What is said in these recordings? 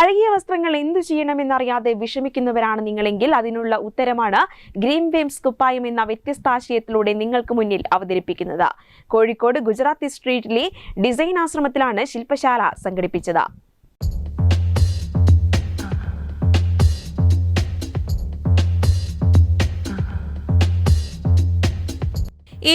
പഴകിയ വസ്ത്രങ്ങൾ എന്തു ചെയ്യണമെന്നറിയാതെ വിഷമിക്കുന്നവരാണ് നിങ്ങളെങ്കിൽ അതിനുള്ള ഉത്തരമാണ് ഗ്രീൻ വേംസ് കുപ്പായം എന്ന വ്യത്യസ്താശയത്തിലൂടെ നിങ്ങൾക്ക് മുന്നിൽ അവതരിപ്പിക്കുന്നത്. കോഴിക്കോട് ഗുജറാത്തി സ്ട്രീറ്റിലെ ഡിസൈൻ ആശ്രമത്തിലാണ് ശില്പശാല സംഘടിപ്പിച്ചത്.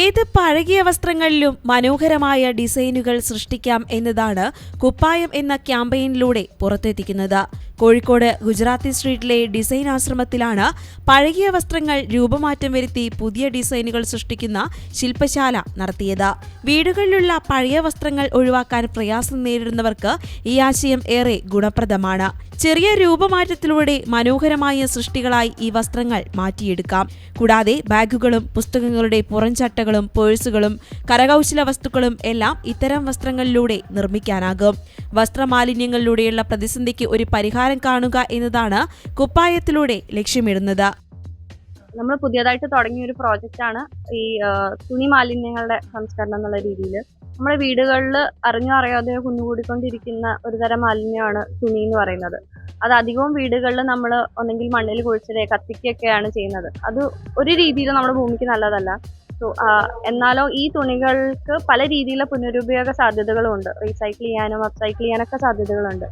ഏത് പഴകിയ വസ്ത്രങ്ങളിലും മനോഹരമായ ഡിസൈനുകൾ സൃഷ്ടിക്കാം എന്നതാണ് കുപ്പായം എന്ന ക്യാമ്പയിനിലൂടെ പുറത്തെത്തിക്കുന്നത്. കോഴിക്കോട് ഗുജറാത്തി സ്ട്രീറ്റിലെ ഡിസൈൻ ആശ്രമത്തിലാണ് പഴകിയ വസ്ത്രങ്ങൾ രൂപമാറ്റം വരുത്തി പുതിയ ഡിസൈനുകൾ സൃഷ്ടിക്കുന്ന ശില്പശാല നടത്തിയത്. വീടുകളിലുള്ള പഴയ വസ്ത്രങ്ങൾ ഒഴിവാക്കാൻ പ്രയാസം നേരിടുന്നവർക്ക് ഈ ആശയം ഏറെ ഗുണപ്രദമാണ്. ചെറിയ രൂപമാറ്റത്തിലൂടെ മനോഹരമായ സൃഷ്ടികളായി ഈ വസ്ത്രങ്ങൾ മാറ്റിയെടുക്കാം. കൂടാതെ ബാഗുകളും പുസ്തകങ്ങളുടെ പുറംചട്ടകളും പേഴ്സുകളും കരകൗശല വസ്തുക്കളും എല്ലാം ഇത്തരം വസ്ത്രങ്ങളിലൂടെ നിർമ്മിക്കാനാകും. വസ്ത്രമാലിന്യങ്ങളിലൂടെയുള്ള പ്രതിസന്ധിക്ക് ഒരു പരിഹാരം കാണുക എന്നതാണ് കുപ്പായത്തിലൂടെ ലക്ഷ്യമിടുന്നത്. നമ്മൾ പുതിയതായിട്ട് തുടങ്ങിയ ഒരു പ്രോജക്റ്റാണ് ഈ തുണി മാലിന്യങ്ങളുടെ സംസ്കരണം എന്നുള്ള രീതിയിൽ. നമ്മുടെ വീടുകളിൽ അറിഞ്ഞോ അറിയാതെയോ കുന്നുകൂടിക്കൊണ്ടിരിക്കുന്ന ഒരു തരം മാലിന്യമാണ് തുണി എന്ന് പറയുന്നത്. അത് അധികവും വീടുകളിൽ നമ്മൾ ഒന്നെങ്കിൽ മണ്ണിൽ കുഴിച്ചിടുക കത്തിക്കുകയൊക്കെയാണ് ചെയ്യുന്നത്. അത് ഒരു രീതിയിൽ നമ്മുടെ ഭൂമിക്ക് നല്ലതല്ല. എന്നാലോ ഈ തുണികൾക്ക് പല രീതിയിലുള്ള പുനരുപയോഗ സാധ്യതകളുണ്ട്. റീസൈക്കിൾ ചെയ്യാനും അപ്സൈക്കിൾ ചെയ്യാനൊക്കെ സാധ്യതകളുണ്ട്.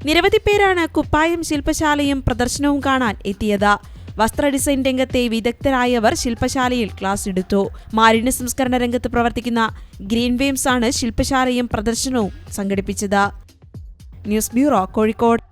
നിരവധി പേരാണ് കുപ്പായം ശില്പശാലയും പ്രദർശനവും കാണാൻ എത്തിയത്. വസ്ത്ര ഡിസൈൻ രംഗത്തെ വിദഗ്ധരായവർ ശില്പശാലയിൽ ക്ലാസ് എടുത്തു. മാലിന്യ സംസ്കരണ രംഗത്ത് പ്രവർത്തിക്കുന്ന ഗ്രീൻ വേംസ് ആണ് ശില്പശാലയും പ്രദർശനവും സംഘടിപ്പിച്ചത്. News bureau, Kozhikode.